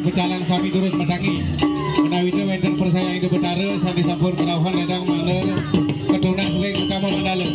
Pecalang sami turut mendangi menawitnya wenten persayang itu betara sandi sampur kerauhan ledang mana kedunak sering utama mandala.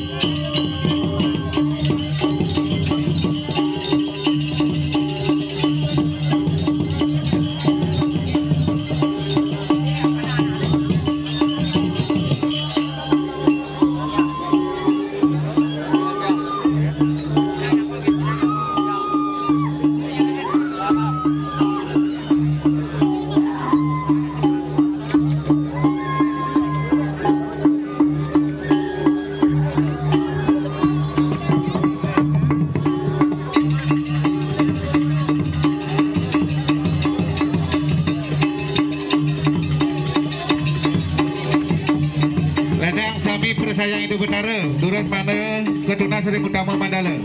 Persayang itu betara turut mana kedunak sering utama mandala.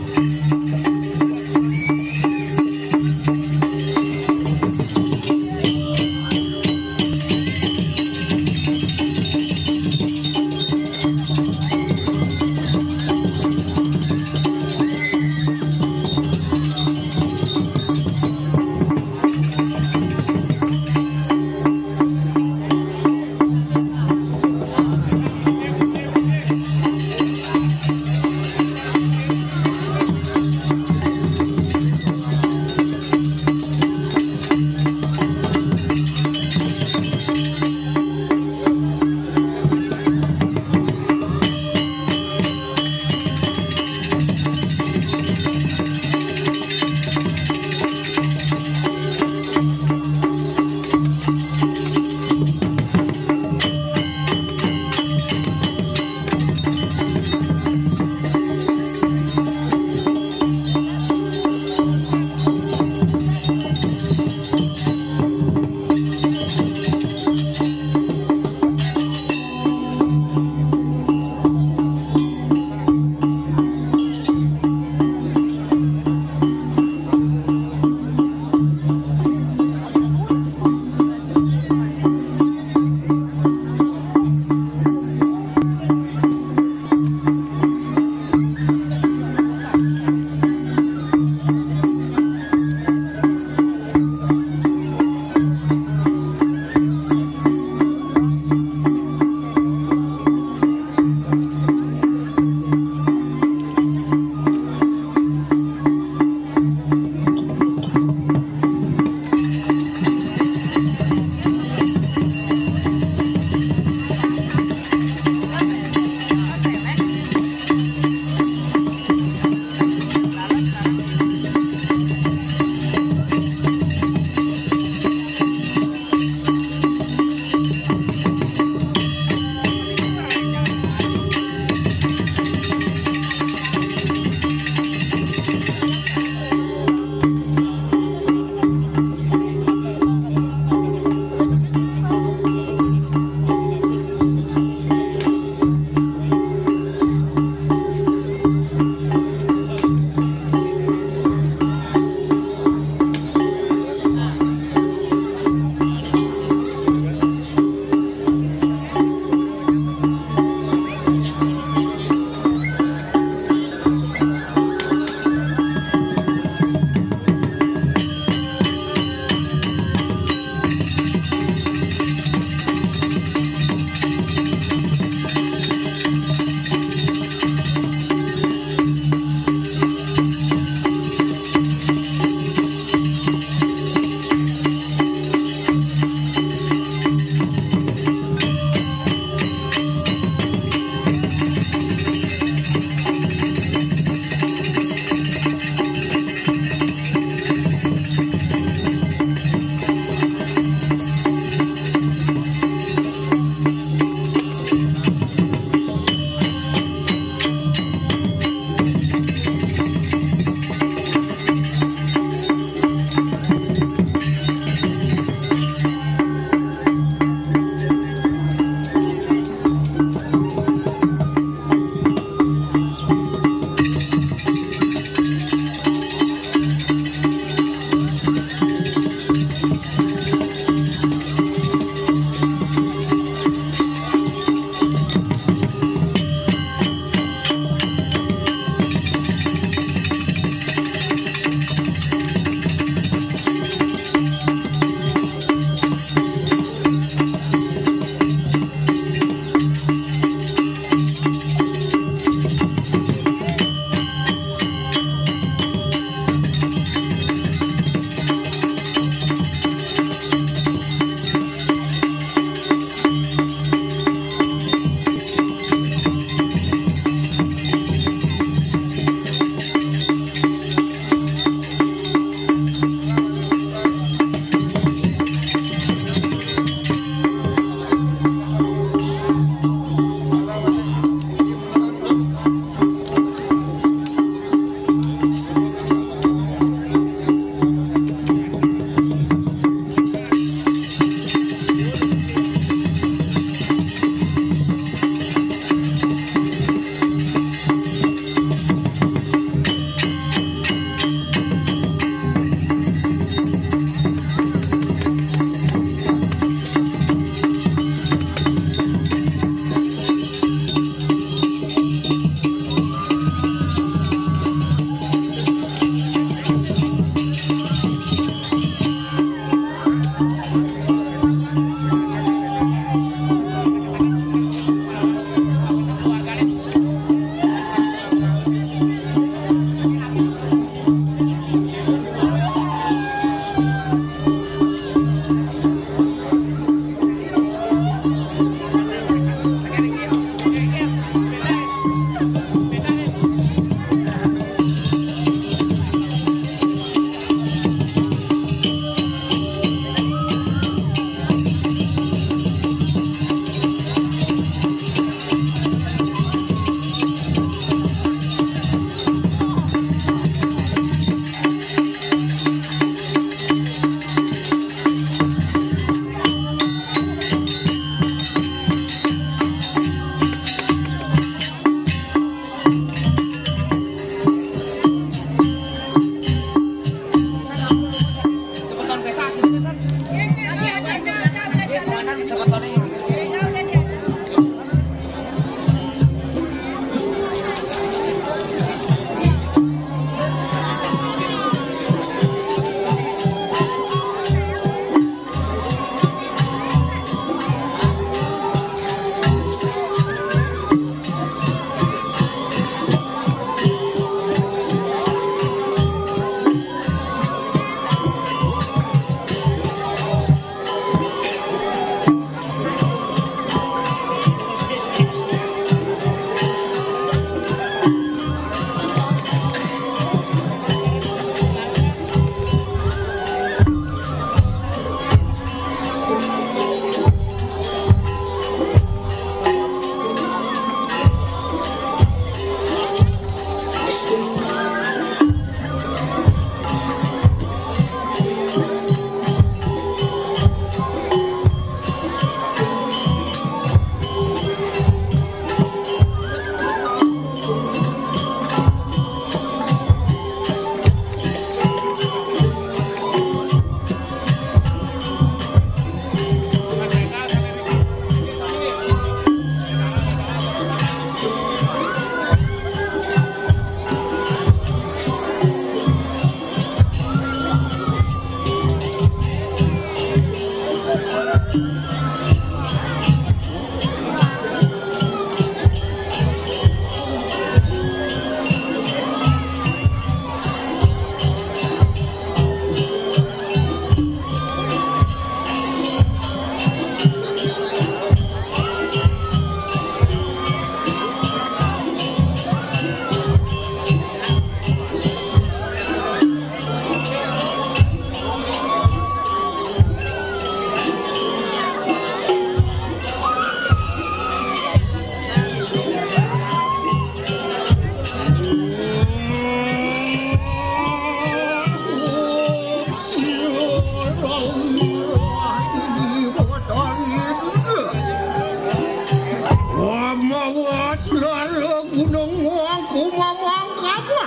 gunung aku ngomong apa?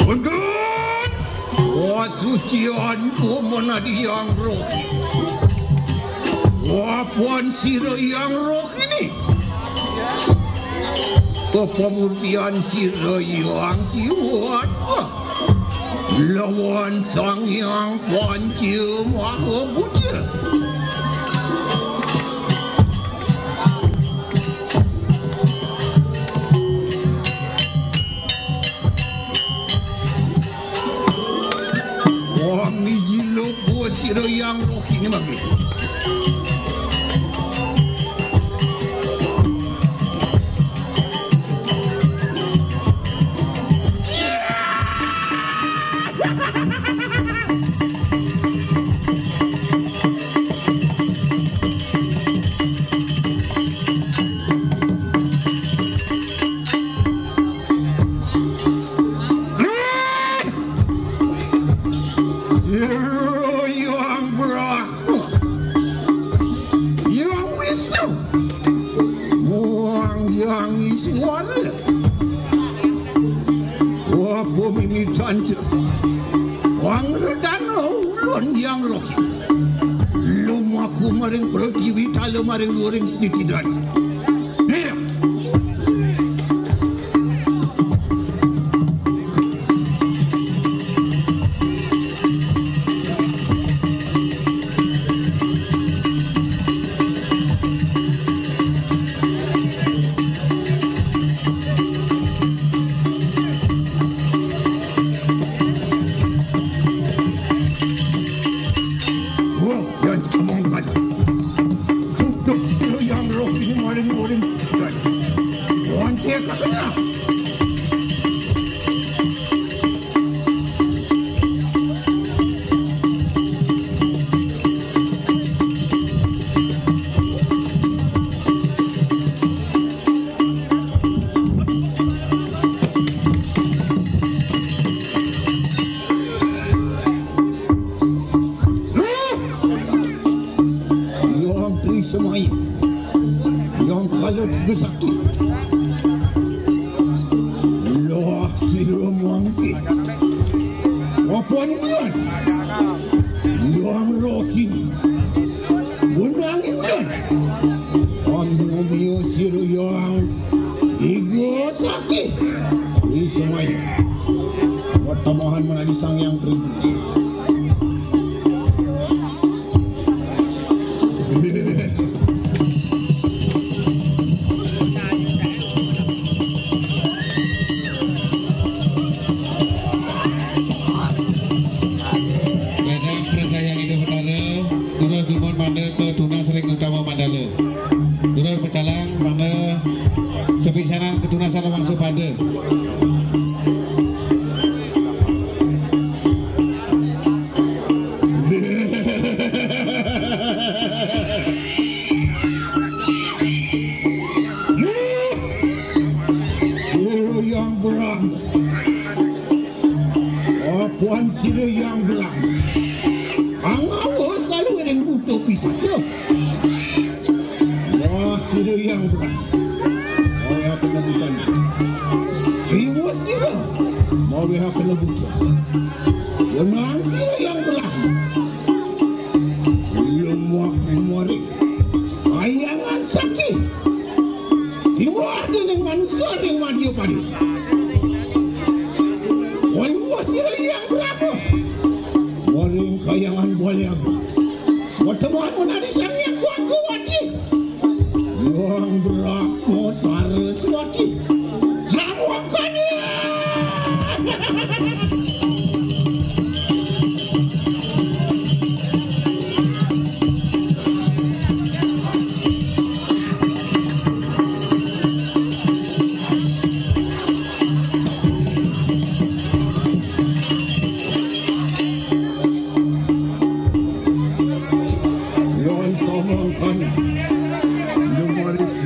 Betul. Wah sucianku mana yang roh. Wah puan sira yang roh ini. Kepemurtian sira yang siwat. Lawan sang yang panca maha buta. Wami gila buat sira yang roh ini bagi. Maring goreng sedikit lagi. Iya.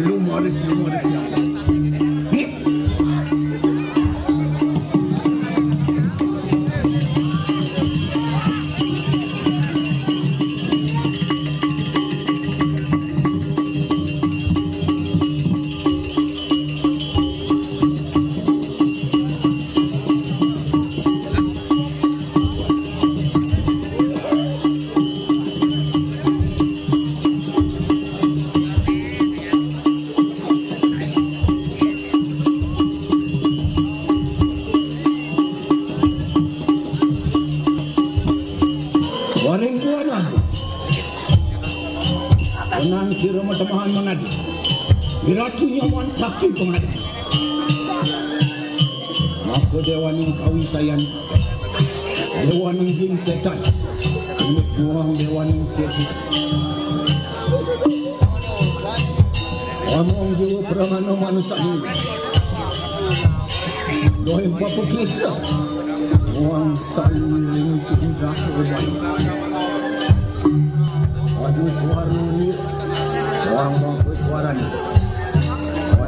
Lumaris. sakit pengadaan. Maka dewan yang kawisayan, dewan yang gincetan, ini buang dewan yang sehat. Omong jiwa perangano manusia ini. Doa bapa Krista, buang saling cinta kebaik. Aduh suara ini, buang bapa suara ini.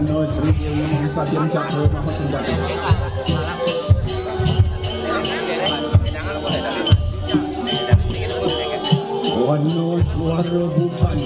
Wano Sri yang sajian cakro maha tindakan. Wano suara bukan.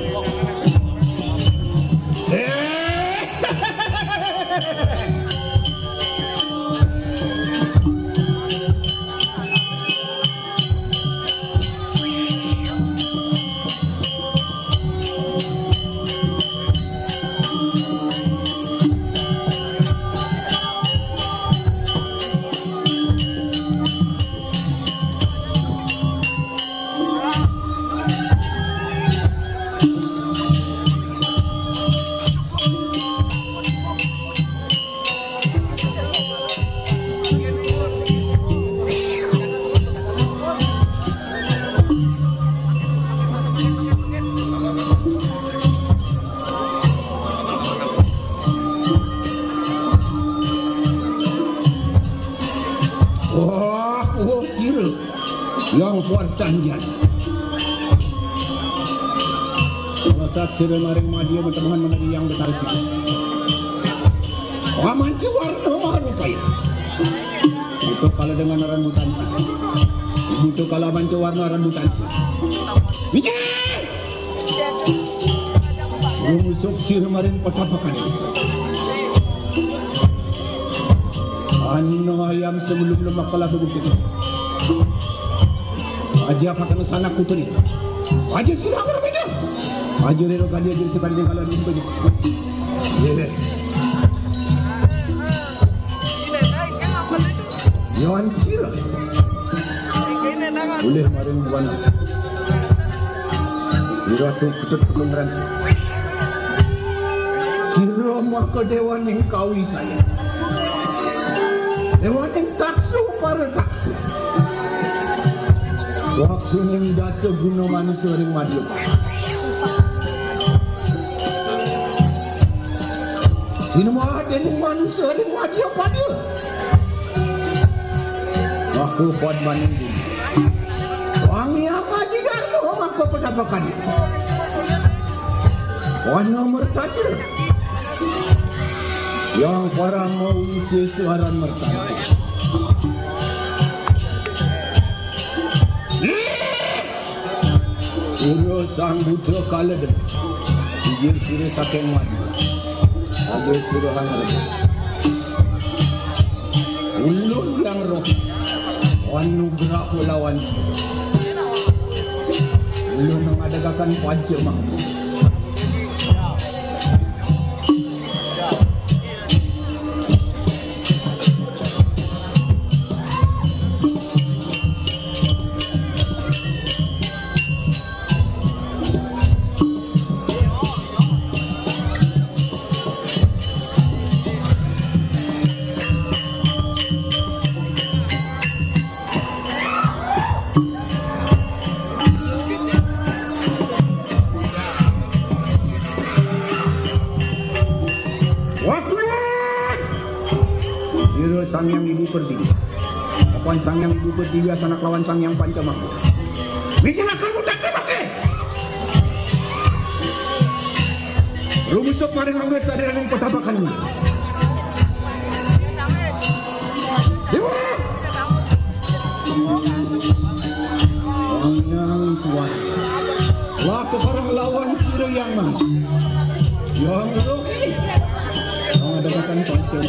Yang puartanjan kalau saksi remaring madia bertemuan menjadi yang betarsi wamanci warna marupaya itu kalau dengan rambutan itu kalau manci warna rambutan mikir rumusuk si remaring petapakan anu ayam sebelum lemak kalah begitu aja pakai sana putri aja sudah berbeda aja rero kali aja sekali kalau di sini Yohan sira boleh maring buana sira tu ketut pelungran sira maka dewan yang kawi saya dewan yang taksu para taksu waktu yang dasa guna manusia ring madu. Semua ada ring manusia ring madu pada. Aku buat maning ini. Wangi apa juga tu aku pendapakan. Wan nomor saja. Yang para mau isi suaran mertanya. Suruh sang buddha kala dengan Ijir suruh sakeng madu Habis suruh hangar Ulun yang roh Wanugerah lawan Ulun mengadagakan panca makhluk sang yang ibu pertiwi. Kapan sang yang ibu pertiwi anak lawan sang yang panca makhluk. Bikin akan budak pakai. Rumusuk maring langgar sadar yang petapakan ini. Dewa. Yang suat. Laku orang lawan sira yang mana? Yang rugi. Mengadakan panca.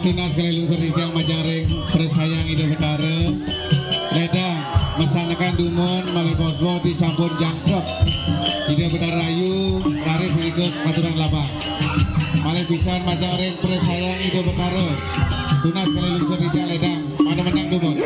Tunas kali lungsur yang majaring persayang Indo Betara Redang mesanakan dumun malih bos-bos disampun jang Betara Ayu lari sedikit katuran laba. Malih pisan macam orang persayang itu Betara. Tunas kali lungsur di Ledang. Mana menang Dumut.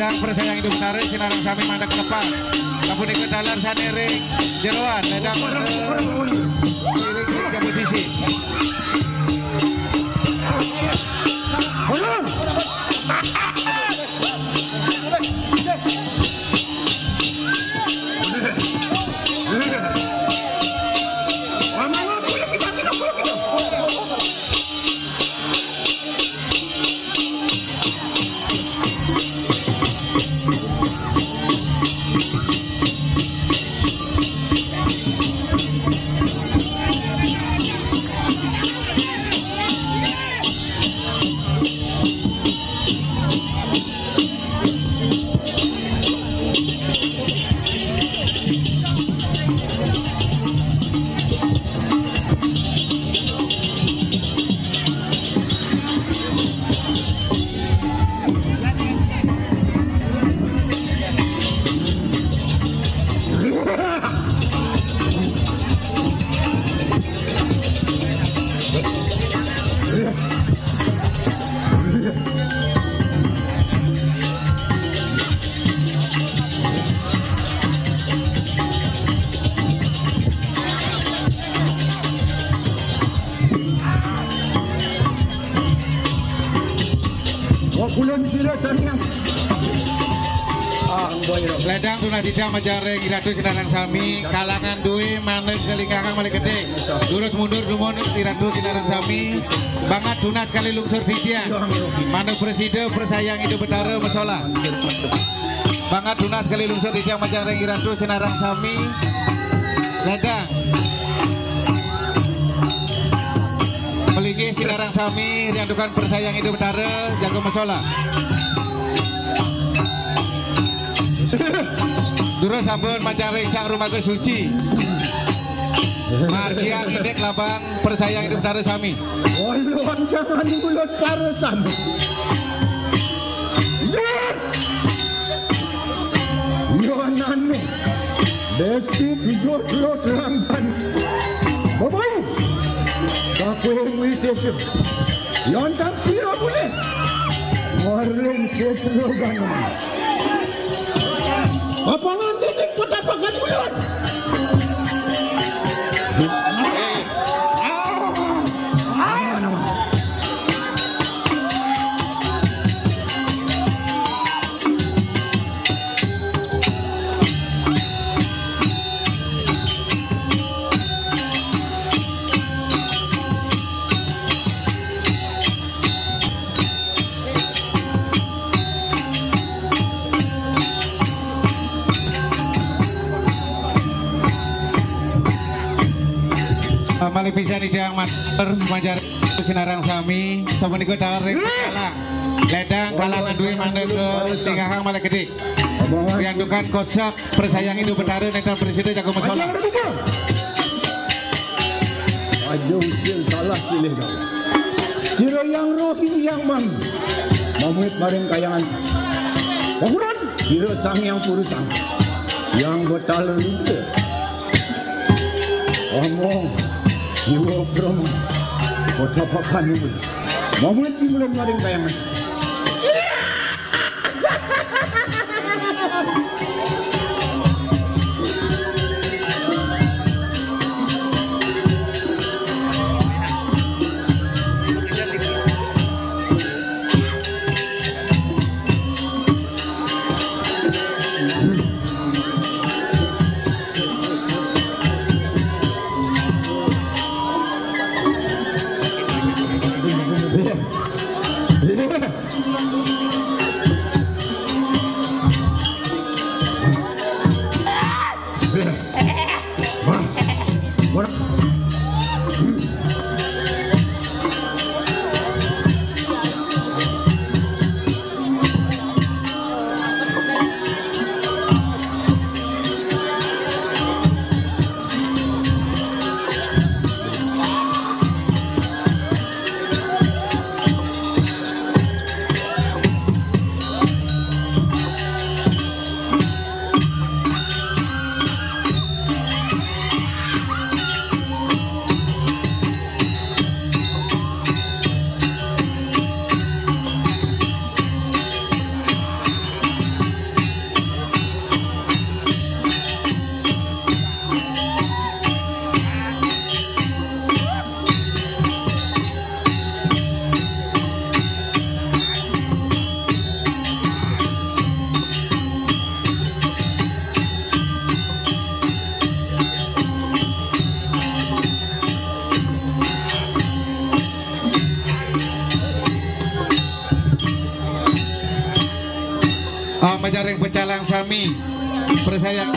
Persayang hidup Betara sinarang sami mandek ke depan. Kapun ikut dalar sanering jeroan ledang iring kompetisi. Ledang tunah tidak majareng iradu sinarang sami kalangan duwe maneg selingkahang malih gede durut mundur dumon iradu sinarang sami banget tunah sekali lungsur vidya maneg presiden persayang hidup Betara mesola Bangat Dunas sekali lungsur di Tiang Majareng Iratu Sinarang Sami Ledang Meligi Sinarang Sami Riandukan Persayang Hidup Betara Jago Masola Durus Sabun Majareng Sang Rumah Kesuci Margiang Indek Laban Persayang Hidup Betara Sami Waluan jangan mulut para Sami Yohanane Desi Bigot Lamban Babai Kakuing Wisesyo Yontang Siro boleh Warung Sesloganan Papangan titik kota pakan bulan Mali bisa di Tiang Majar Sinarang Sami Someniko dalam Kalang Ledang kalangan duit mana ke Tingahang Malah Gede Riandukan Kosak Persayang Hidup Betara Nektar Presiden Jago Masola Aduh yang salah pilih kau Siro yang rohi yang mang Mamuit bareng kayangan Bangunan Siro sang yang purusang Yang betala lupa Omong Jiwa Brahma Kota Pakan itu Mamuit dimulai bareng kayangan Majareng Pecalang Sami Persayang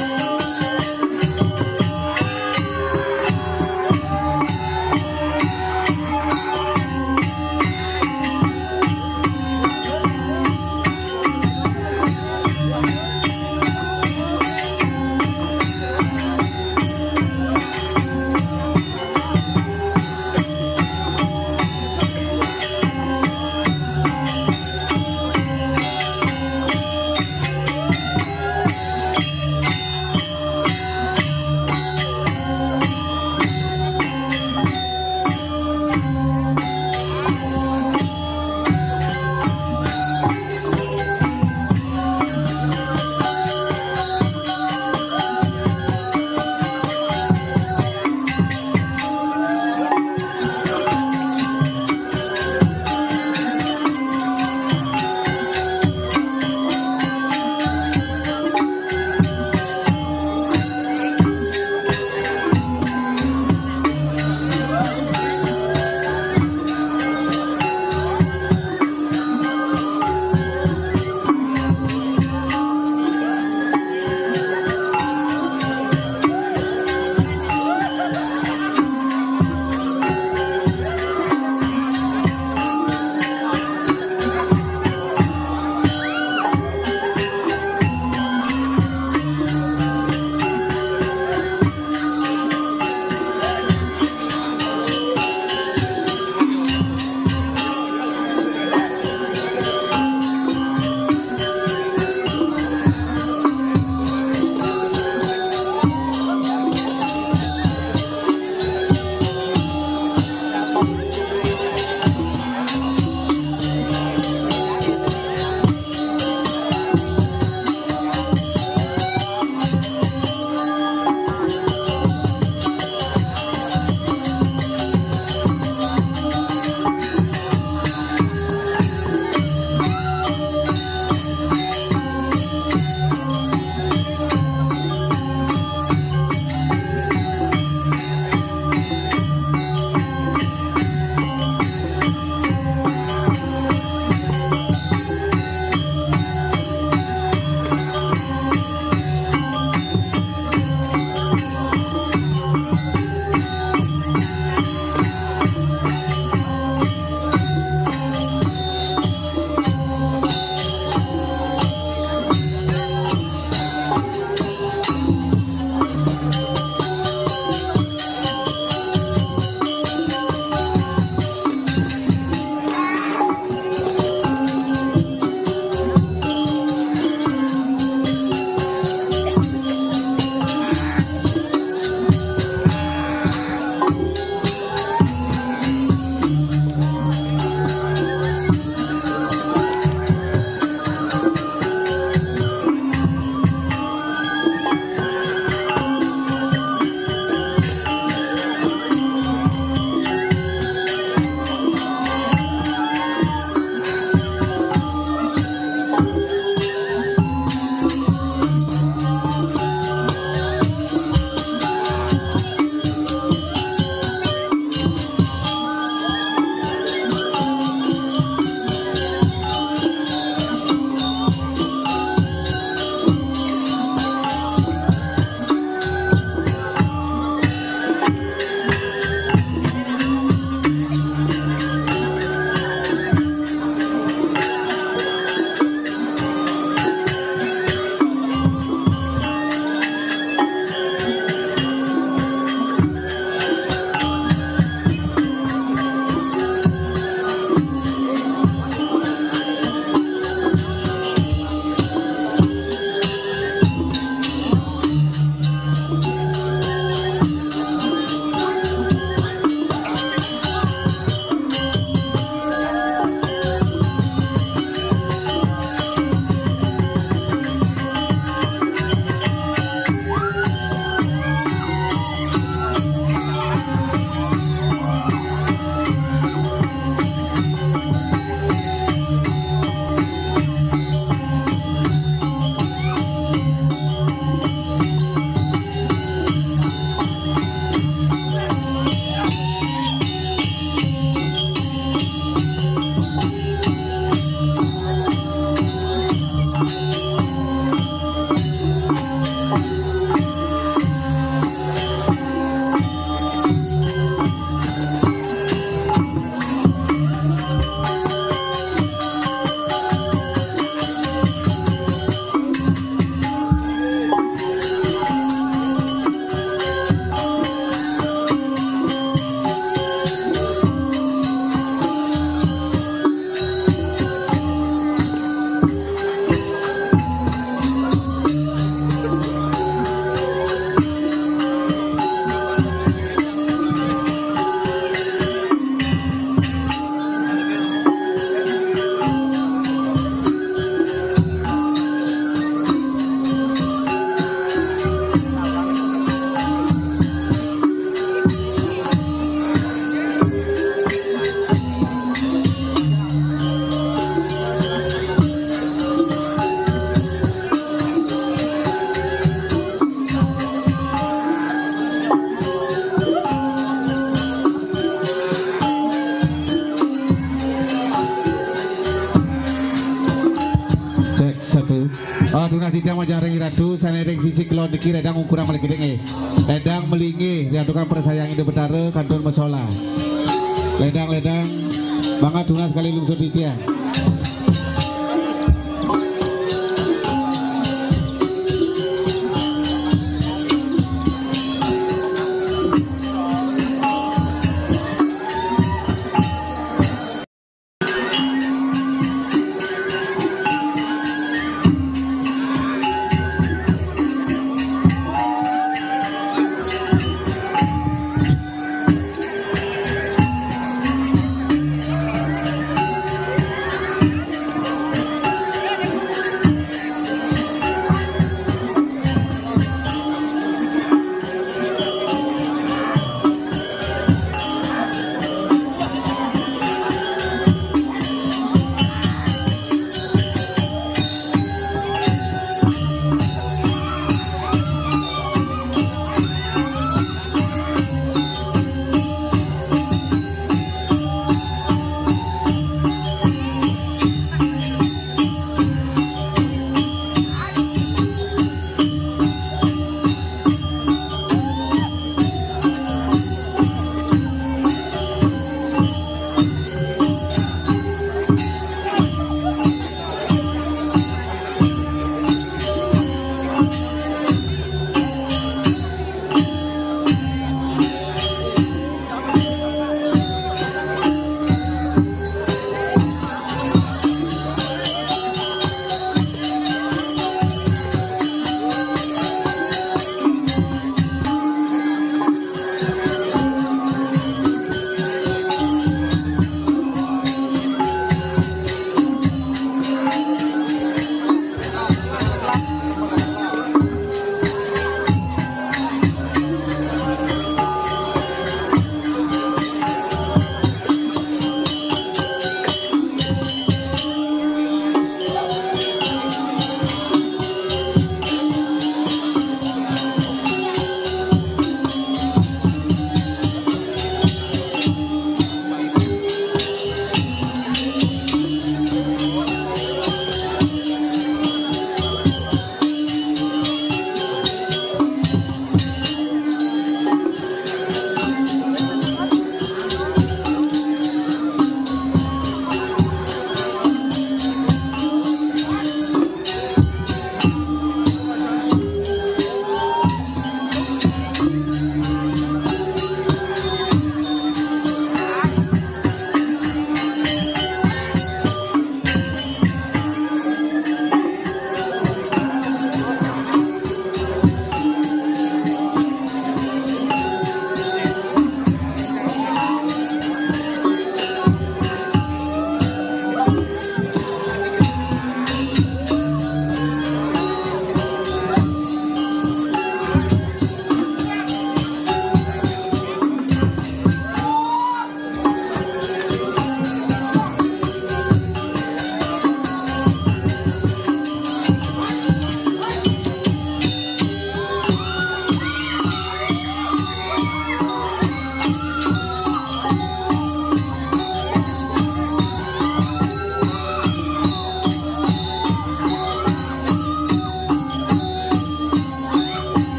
ratu sanedeng fisik kelon deki ledang ukuran malih gedeng ledang melingi diadukan persayang ide betara kantun mesola ledang banget tunas kali lungsur titia.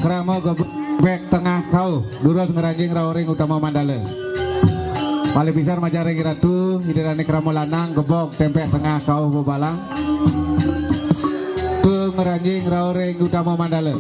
Krama gebek tengah kau durut ngeranjing raoring utama mandala paling besar majare giratu hidirane krama lanang gebok tempek tengah kau bebalang tu ngeranjing raoring utama mandala.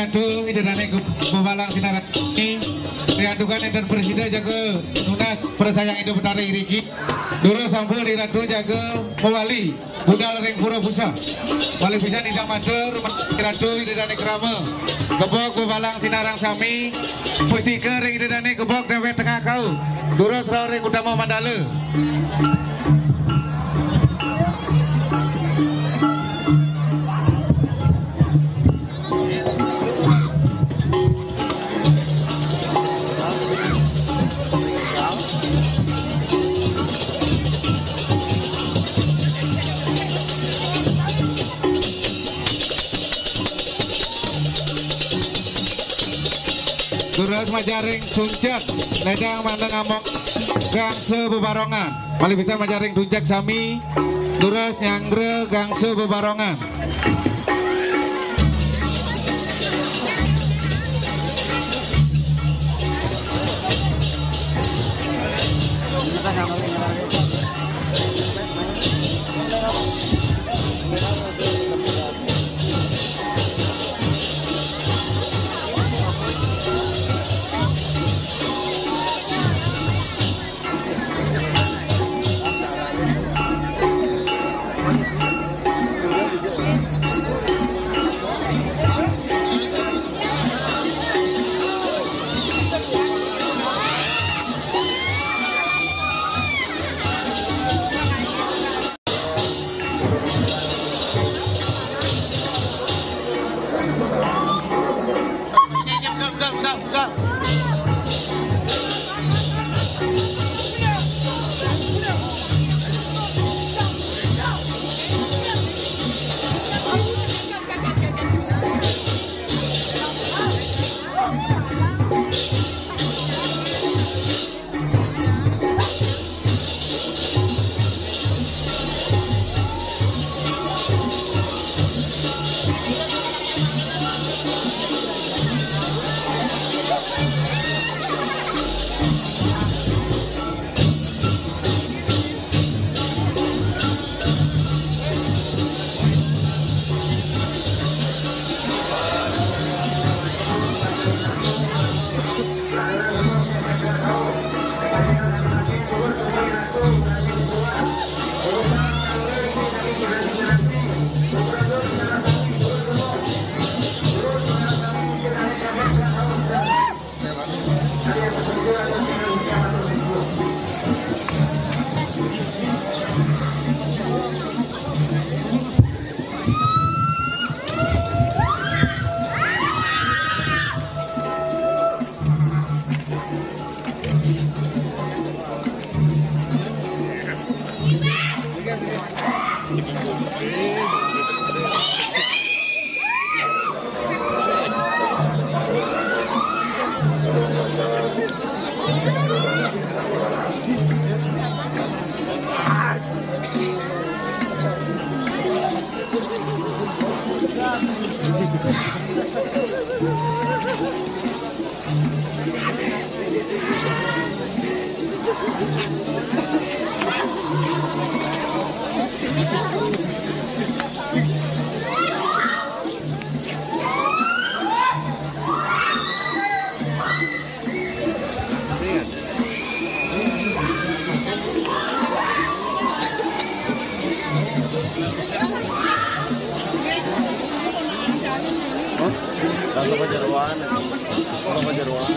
Ratu Idadane Kebalang Sinar ini diadukan enten presiden jaga Nunas persayang hidup dari Riki dulu sampul di Ratu jaga Mewali budal ring pura pusa wali bisa tidak matur Ratu Idadane Krama gebok Kebalang Sinarang Sami pustika ring Idadane gebok dewe tengah kau dulu serau ring utama Mandala. Durus Majaring Suncak ledang mandang amok gangse bebarongan paling bisa Majaring Tunjak Sami Durus Nyangre gangse bebarongan. Kalau kejeruan,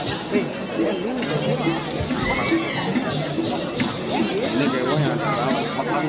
ini dewa yang makan.